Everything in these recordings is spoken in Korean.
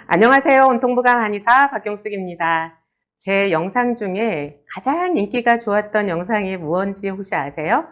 안녕하세요. 온통부강 한의사 박경숙입니다. 제 영상 중에 가장 인기가 좋았던 영상이 무엇인지 혹시 아세요?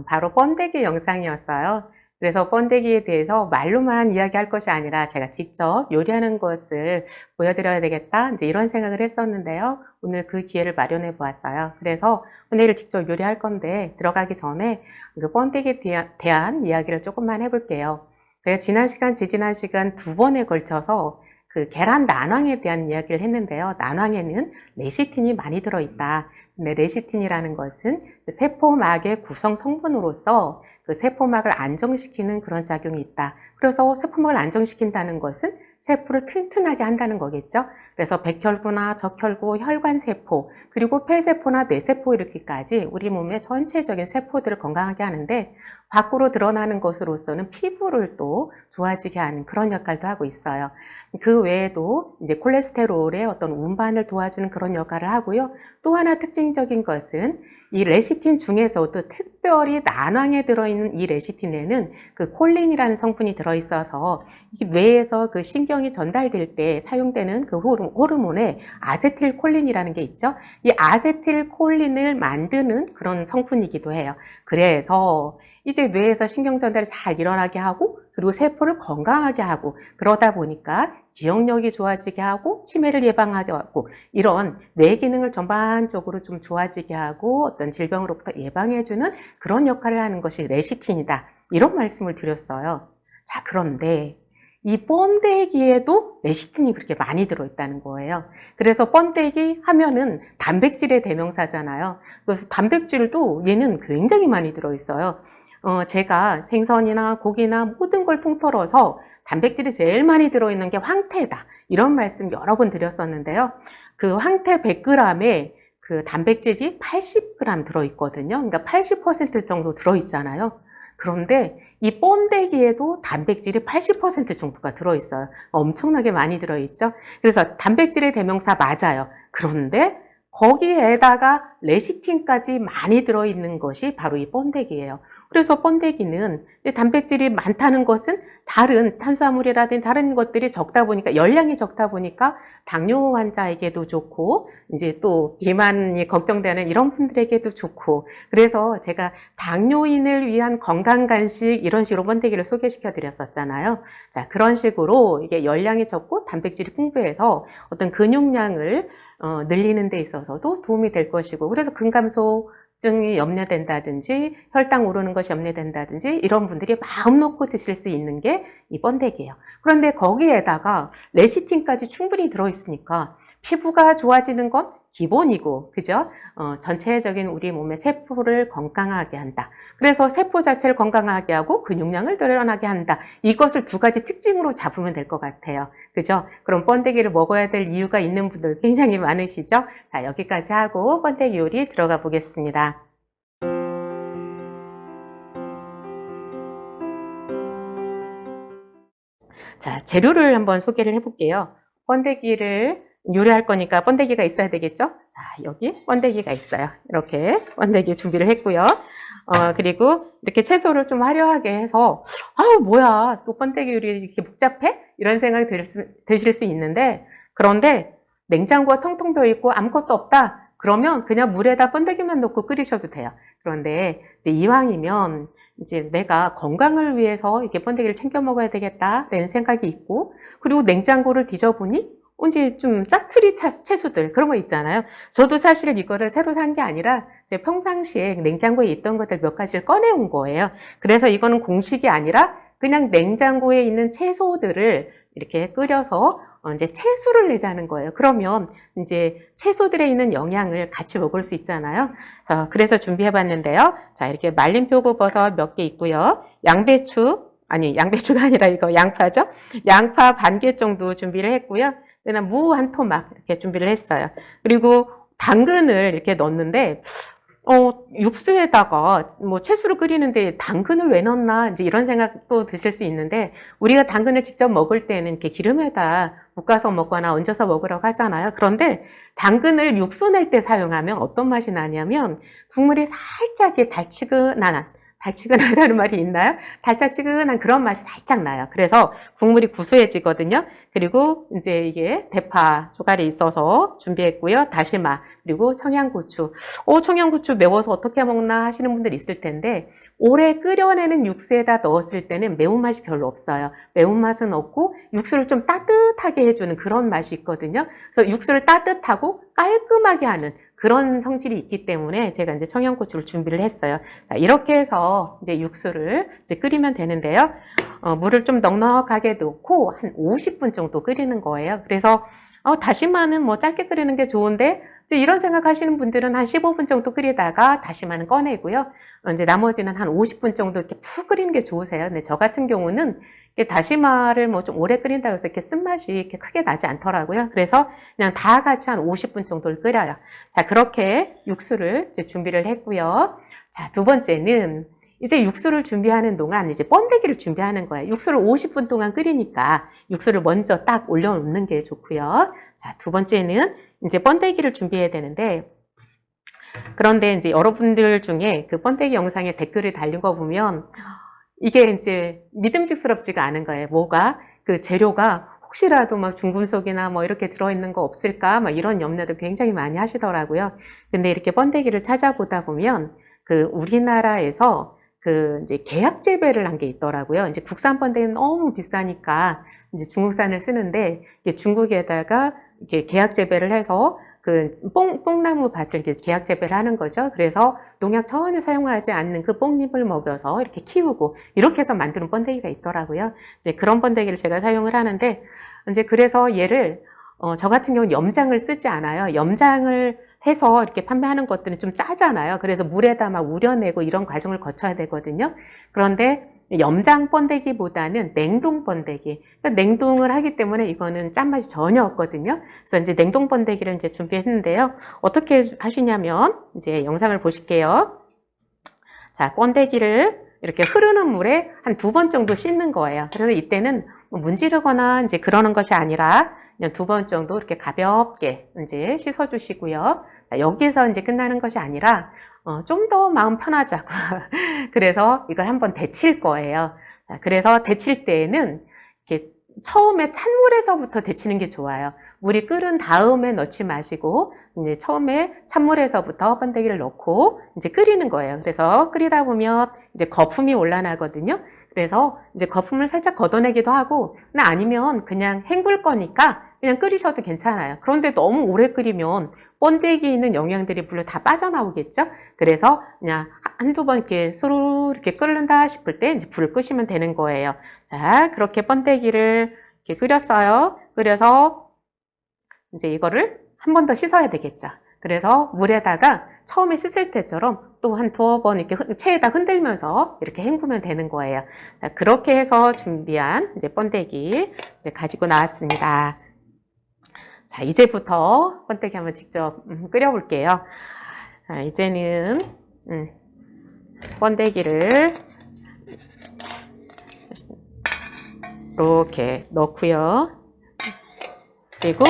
바로 번데기 영상이었어요. 그래서 번데기에 대해서 말로만 이야기할 것이 아니라 제가 직접 요리하는 것을 보여드려야 되겠다, 이제 이런 생각을 했었는데요. 오늘 그 기회를 마련해 보았어요. 그래서 번데기를 직접 요리할 건데 들어가기 전에 그 번데기에 대한 이야기를 조금만 해볼게요. 제가 지난 시간, 지지난 시간 두 번에 걸쳐서 그 계란 난황에 대한 이야기를 했는데요. 난황에는 레시틴이 많이 들어있다. 근데 레시틴이라는 것은 세포막의 구성 성분으로서 그 세포막을 안정시키는 그런 작용이 있다. 그래서 세포막을 안정시킨다는 것은 세포를 튼튼하게 한다는 거겠죠. 그래서 백혈구나 적혈구, 혈관세포, 그리고 폐세포나 뇌세포 이렇게까지 우리 몸의 전체적인 세포들을 건강하게 하는데 밖으로 드러나는 것으로서는 피부를 또 좋아지게 하는 그런 역할도 하고 있어요. 그 외에도 이제 콜레스테롤의 어떤 운반을 도와주는 그런 역할을 하고요. 또 하나 특징적인 것은 이 레시틴 중에서도 특별히 난황에 들어있는 이 레시틴에는 그 콜린이라는 성분이 들어있어서 이 뇌에서 그 신경이 전달될 때 사용되는 그 호르몬에 아세틸콜린이라는 게 있죠. 이 아세틸콜린을 만드는 그런 성분이기도 해요. 그래서 이제 뇌에서 신경 전달이 잘 일어나게 하고 그리고 세포를 건강하게 하고 그러다 보니까 기억력이 좋아지게 하고 치매를 예방하게 하고 이런 뇌 기능을 전반적으로 좀 좋아지게 하고 어떤 질병으로부터 예방해주는 그런 역할을 하는 것이 레시틴이다. 이런 말씀을 드렸어요. 자, 그런데 이 번데기에도 레시틴이 그렇게 많이 들어있다는 거예요. 그래서 번데기 하면은 단백질의 대명사잖아요. 그래서 단백질도 얘는 굉장히 많이 들어있어요. 제가 생선이나 고기나 모든 걸 통틀어서 단백질이 제일 많이 들어있는 게 황태다. 이런 말씀 여러 번 드렸었는데요. 그 황태 100g에 그 단백질이 80g 들어있거든요. 그러니까 80% 정도 들어있잖아요. 그런데 이 번데기에도 단백질이 80% 정도가 들어있어요. 엄청나게 많이 들어있죠. 그래서 단백질의 대명사 맞아요. 그런데 거기에다가 레시틴까지 많이 들어있는 것이 바로 이 번데기예요. 그래서 번데기는 단백질이 많다는 것은 다른 탄수화물이라든지 다른 것들이 적다 보니까 열량이 적다 보니까 당뇨 환자에게도 좋고 이제 또 비만이 걱정되는 이런 분들에게도 좋고 그래서 제가 당뇨인을 위한 건강 간식 이런 식으로 번데기를 소개시켜 드렸었잖아요. 자, 그런 식으로 이게 열량이 적고 단백질이 풍부해서 어떤 근육량을 늘리는 데 있어서도 도움이 될 것이고 그래서 근감소증이 염려된다든지 혈당 오르는 것이 염려된다든지 이런 분들이 마음 놓고 드실 수 있는 게 이 번데기예요. 그런데 거기에다가 레시틴까지 충분히 들어있으니까 피부가 좋아지는 건 기본이고 그죠? 전체적인 우리 몸의 세포를 건강하게 한다. 그래서 세포 자체를 건강하게 하고 근육량을 늘어나게 한다. 이것을 두 가지 특징으로 잡으면 될 것 같아요. 그죠? 그럼 번데기를 먹어야 될 이유가 있는 분들 굉장히 많으시죠? 자, 여기까지 하고 번데기 요리 들어가 보겠습니다. 자, 재료를 한번 소개를 해볼게요. 번데기를 요리할 거니까 번데기가 있어야 되겠죠? 자, 여기 번데기가 있어요. 이렇게 번데기 준비를 했고요. 그리고 이렇게 채소를 좀 화려하게 해서 뭐야, 또 번데기 요리 이렇게 복잡해? 이런 생각이 드실 수 있는데 그런데 냉장고가 텅텅 비어 있고 아무것도 없다? 그러면 그냥 물에다 번데기만 넣고 끓이셔도 돼요. 그런데 이제 이왕이면 이제 내가 건강을 위해서 이렇게 번데기를 챙겨 먹어야 되겠다라는 생각이 있고 그리고 냉장고를 뒤져보니 이제 좀 짜투리 채소들 그런 거 있잖아요. 저도 사실 이거를 새로 산 게 아니라 제 평상시에 냉장고에 있던 것들 몇 가지를 꺼내온 거예요. 그래서 이거는 공식이 아니라 그냥 냉장고에 있는 채소들을 이렇게 끓여서 이제 채수를 내자는 거예요. 그러면 이제 채소들에 있는 영양을 같이 먹을 수 있잖아요. 자, 그래서 준비해 봤는데요. 자, 이렇게 말린 표고버섯 몇 개 있고요. 양배추가 아니라 이거 양파죠. 양파 반 개 정도 준비를 했고요. 그다음 무 한 토막 이렇게 준비를 했어요. 그리고 당근을 이렇게 넣었는데 육수에다가 뭐 채소를 끓이는데 당근을 왜 넣나 이제 이런 생각도 드실 수 있는데 우리가 당근을 직접 먹을 때는 이렇게 기름에다 볶아서 먹거나 얹어서 먹으라고 하잖아요. 그런데 당근을 육수 낼 때 사용하면 어떤 맛이 나냐면 국물이 살짝 달치근한 달치근하다는 말이 있나요? 달짝지근한 그런 맛이 살짝 나요. 그래서 국물이 구수해지거든요. 그리고 이제 이게 대파 조갈이 있어서 준비했고요. 다시마, 그리고 청양고추. 청양고추 매워서 어떻게 먹나 하시는 분들 있을 텐데, 오래 끓여내는 육수에다 넣었을 때는 매운맛이 별로 없어요. 매운맛은 없고 육수를 좀 따뜻하게 해주는 그런 맛이 있거든요. 그래서 육수를 따뜻하고 깔끔하게 하는 그런 성질이 있기 때문에 제가 이제 청양고추를 준비를 했어요. 자, 이렇게 해서 이제 육수를 이제 끓이면 되는데요. 물을 좀 넉넉하게 넣고 한 50분 정도 끓이는 거예요. 그래서 다시마는 뭐 짧게 끓이는 게 좋은데 이제 이런 생각 하시는 분들은 한 15분 정도 끓이다가 다시마는 꺼내고요. 이제 나머지는 한 50분 정도 이렇게 푹 끓이는 게 좋으세요. 근데 저 같은 경우는 다시마를 뭐 좀 오래 끓인다고 해서 이렇게 쓴맛이 이렇게 크게 나지 않더라고요. 그래서 그냥 다 같이 한 50분 정도를 끓여요. 자, 그렇게 육수를 이제 준비를 했고요. 자, 두 번째는 이제 육수를 준비하는 동안 이제 번데기를 준비하는 거예요. 육수를 50분 동안 끓이니까 육수를 먼저 딱 올려놓는 게 좋고요. 자, 두 번째는 이제 번데기를 준비해야 되는데, 그런데 이제 여러분들 중에 그 번데기 영상에 댓글을 달린 거 보면 이게 이제 믿음직스럽지가 않은 거예요. 뭐가? 그 재료가 혹시라도 막 중금속이나 뭐 이렇게 들어있는 거 없을까? 막 이런 염려들 굉장히 많이 하시더라고요. 근데 이렇게 번데기를 찾아보다 보면 그 우리나라에서 그 이제 계약 재배를 한 게 있더라고요. 이제 국산 번데기는 너무 비싸니까 이제 중국산을 쓰는데 이게 중국에다가 이렇게 계약 재배를 해서 그 뽕나무 밭을 이렇게 계약 재배를 하는 거죠. 그래서 농약 전혀 사용하지 않는 그 뽕잎을 먹여서 이렇게 키우고 이렇게 해서 만드는 번데기가 있더라고요. 이제 그런 번데기를 제가 사용을 하는데 이제 그래서 얘를 저 같은 경우는 염장을 쓰지 않아요. 염장을 해서 이렇게 판매하는 것들은 좀 짜잖아요. 그래서 물에다 막 우려내고 이런 과정을 거쳐야 되거든요. 그런데 염장 번데기보다는 냉동 번데기. 그러니까 냉동을 하기 때문에 이거는 짠맛이 전혀 없거든요. 그래서 이제 냉동 번데기를 이제 준비했는데요. 어떻게 하시냐면 이제 영상을 보실게요. 자, 번데기를 이렇게 흐르는 물에 한 2번 정도 씻는 거예요. 그래서 이때는 문지르거나 이제 그러는 것이 아니라 그냥 2번 정도 이렇게 가볍게 이제 씻어주시고요. 여기에서 이제 끝나는 것이 아니라 좀 더 마음 편하자고. 그래서 이걸 한번 데칠 거예요. 그래서 데칠 때에는 이렇게 처음에 찬물에서부터 데치는 게 좋아요. 물이 끓은 다음에 넣지 마시고 이제 처음에 찬물에서부터 번데기를 넣고 이제 끓이는 거예요. 그래서 끓이다 보면 이제 거품이 올라나거든요. 그래서 이제 거품을 살짝 걷어내기도 하고, 아니면 그냥 헹굴 거니까 그냥 끓이셔도 괜찮아요. 그런데 너무 오래 끓이면 번데기에 있는 영양들이 물로 다 빠져나오겠죠? 그래서 그냥 한두 번 이렇게 소로 이렇게 끓는다 싶을 때 이제 불을 끄시면 되는 거예요. 자, 그렇게 번데기를 이렇게 끓였어요. 끓여서 이제 이거를 한 번 더 씻어야 되겠죠. 그래서 물에다가 처음에 씻을 때처럼 또 한 2번 이렇게 체에다 흔들면서 이렇게 헹구면 되는 거예요. 자, 그렇게 해서 준비한 이제 번데기 이제 가지고 나왔습니다. 자, 이제부터 번데기 한번 직접 끓여볼게요. 자, 이제는 번데기를 이렇게 넣고요. 그리고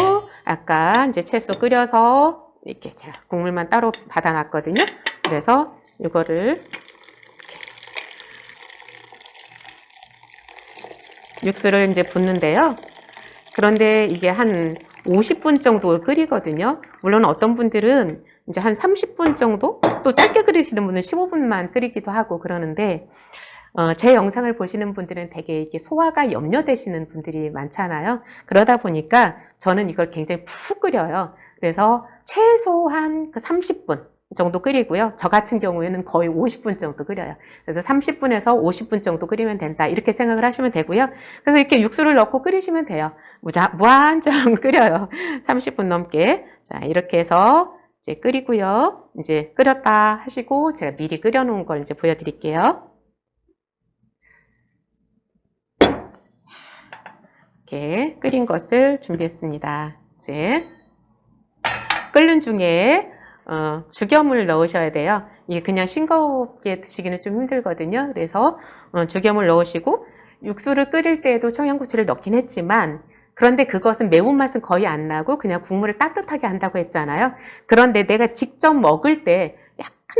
아까 이제 채소 끓여서 이렇게 제가 국물만 따로 받아놨거든요. 그래서 이거를 육수를 이제 붓는데요. 그런데 이게 한 50분 정도 끓이거든요. 물론 어떤 분들은 이제 한 30분 정도? 또 짧게 끓이시는 분은 15분만 끓이기도 하고 그러는데, 제 영상을 보시는 분들은 되게 이렇게 소화가 염려되시는 분들이 많잖아요. 그러다 보니까 저는 이걸 굉장히 푹 끓여요. 그래서 최소한 그 30분 정도 끓이고요. 저 같은 경우에는 거의 50분 정도 끓여요. 그래서 30분에서 50분 정도 끓이면 된다. 이렇게 생각을 하시면 되고요. 그래서 이렇게 육수를 넣고 끓이시면 돼요. 무한정 끓여요. 30분 넘게. 자, 이렇게 해서 이제 끓이고요. 이제 끓였다 하시고 제가 미리 끓여놓은 걸 이제 보여드릴게요. 이렇게 끓인 것을 준비했습니다. 이제 끓는 중에 죽염을 넣으셔야 돼요. 이게 그냥 싱겁게 드시기는 좀 힘들거든요. 그래서 죽염을 넣으시고, 육수를 끓일 때에도 청양고추를 넣긴 했지만, 그런데 그것은 매운맛은 거의 안 나고 그냥 국물을 따뜻하게 한다고 했잖아요. 그런데 내가 직접 먹을 때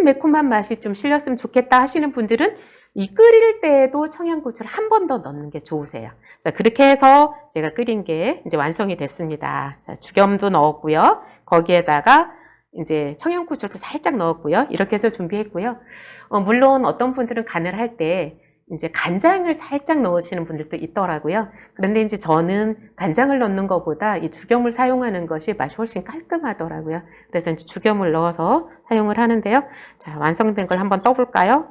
매콤한 맛이 좀 실렸으면 좋겠다 하시는 분들은 이 끓일 때에도 청양고추를 한 번 더 넣는 게 좋으세요. 자, 그렇게 해서 제가 끓인 게 이제 완성이 됐습니다. 자, 죽염도 넣었고요. 거기에다가 이제 청양고추도 살짝 넣었고요. 이렇게 해서 준비했고요. 물론 어떤 분들은 간을 할 때 이제 간장을 살짝 넣으시는 분들도 있더라고요. 그런데 이제 저는 간장을 넣는 것보다 이 죽염을 사용하는 것이 맛이 훨씬 깔끔하더라고요. 그래서 이제 죽염을 넣어서 사용을 하는데요. 자, 완성된 걸 한번 떠볼까요?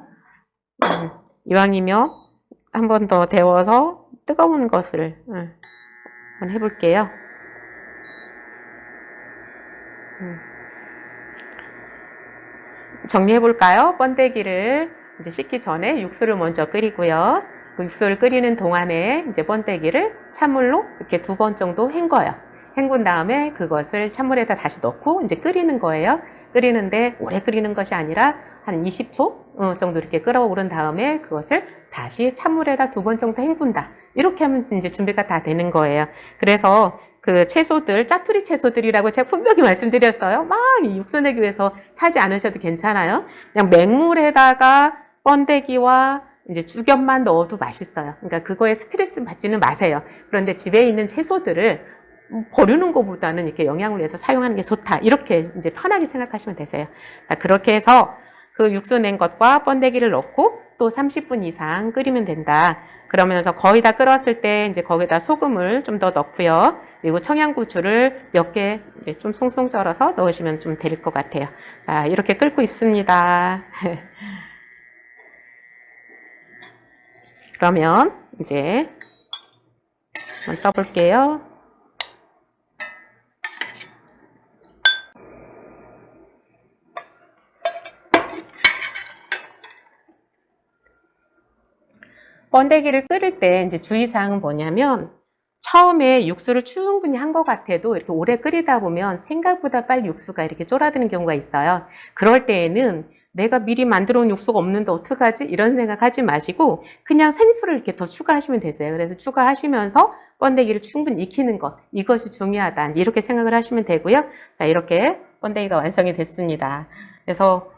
이왕이면 한 번 더 데워서 뜨거운 것을 한번 해볼게요. 정리해볼까요? 번데기를 이제 씻기 전에 육수를 먼저 끓이고요. 그 육수를 끓이는 동안에 이제 번데기를 찬물로 이렇게 2번 정도 헹궈요. 헹군 다음에 그것을 찬물에다 다시 넣고 이제 끓이는 거예요. 끓이는데 오래 끓이는 것이 아니라 한 20초 정도 이렇게 끓어오른 다음에 그것을 다시 찬물에다 2번 정도 헹군다. 이렇게 하면 이제 준비가 다 되는 거예요. 그래서 그 채소들, 짜투리 채소들이라고 제가 분명히 말씀드렸어요. 막 육수 내기 위해서 사지 않으셔도 괜찮아요. 그냥 맹물에다가 번데기와 이제 죽염만 넣어도 맛있어요. 그러니까 그거에 스트레스 받지는 마세요. 그런데 집에 있는 채소들을 버리는 것보다는 이렇게 영양을 위해서 사용하는 게 좋다. 이렇게 이제 편하게 생각하시면 되세요. 자, 그렇게 해서 그 육수 낸 것과 번데기를 넣고 또 30분 이상 끓이면 된다. 그러면서 거의 다 끓었을 때 이제 거기다 소금을 좀 더 넣고요. 그리고 청양고추를 몇 개 이제 좀 송송 썰어서 넣으시면 좀 될 것 같아요. 자, 이렇게 끓고 있습니다. 그러면 이제 한번 떠볼게요. 번데기를 끓일 때 이제 주의사항은 뭐냐면 처음에 육수를 충분히 한 것 같아도 이렇게 오래 끓이다 보면 생각보다 빨리 육수가 이렇게 쫄아드는 경우가 있어요. 그럴 때에는 내가 미리 만들어 온 육수가 없는데 어떡하지? 이런 생각하지 마시고 그냥 생수를 이렇게 더 추가하시면 되세요. 그래서 추가하시면서 번데기를 충분히 익히는 것, 이것이 중요하다. 이렇게 생각을 하시면 되고요. 자, 이렇게 번데기가 완성이 됐습니다. 그래서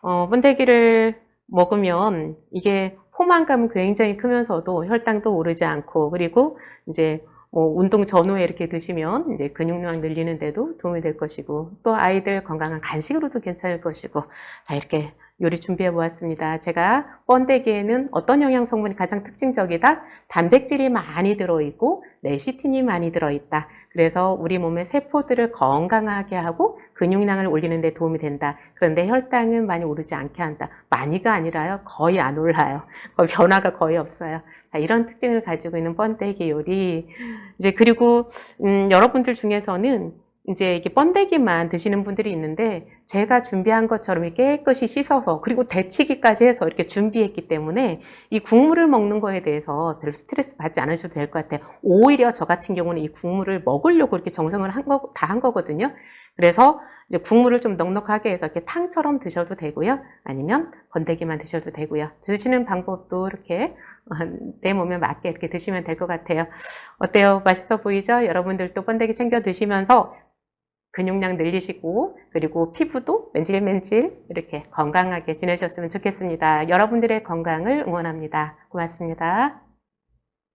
번데기를 먹으면 이게 포만감은 굉장히 크면서도 혈당도 오르지 않고 그리고 이제 운동 전후에 이렇게 드시면 이제 근육량 늘리는 데도 도움이 될 것이고 또 아이들 건강한 간식으로도 괜찮을 것이고 자 이렇게 요리 준비해 보았습니다. 제가 번데기에는 어떤 영양 성분이 가장 특징적이다? 단백질이 많이 들어있고 레시틴이 많이 들어있다. 그래서 우리 몸의 세포들을 건강하게 하고 근육량을 올리는 데 도움이 된다. 그런데 혈당은 많이 오르지 않게 한다. 많이가 아니라요. 거의 안 올라요. 거의 변화가 거의 없어요. 자, 이런 특징을 가지고 있는 번데기 요리. 이제 그리고 여러분들 중에서는 이제 이렇게 번데기만 드시는 분들이 있는데 제가 준비한 것처럼 이렇게 깨끗이 씻어서 그리고 데치기까지 해서 이렇게 준비했기 때문에 이 국물을 먹는 거에 대해서 별로 스트레스 받지 않으셔도 될 것 같아요. 오히려 저 같은 경우는 이 국물을 먹으려고 이렇게 정성을 다 한 거거든요. 그래서 이제 국물을 좀 넉넉하게 해서 이렇게 탕처럼 드셔도 되고요. 아니면 건더기만 드셔도 되고요. 드시는 방법도 이렇게 내 몸에 맞게 이렇게 드시면 될 것 같아요. 어때요? 맛있어 보이죠? 여러분들도 번데기 챙겨 드시면서 근육량 늘리시고 그리고 피부도 맨질맨질 이렇게 건강하게 지내셨으면 좋겠습니다. 여러분들의 건강을 응원합니다. 고맙습니다.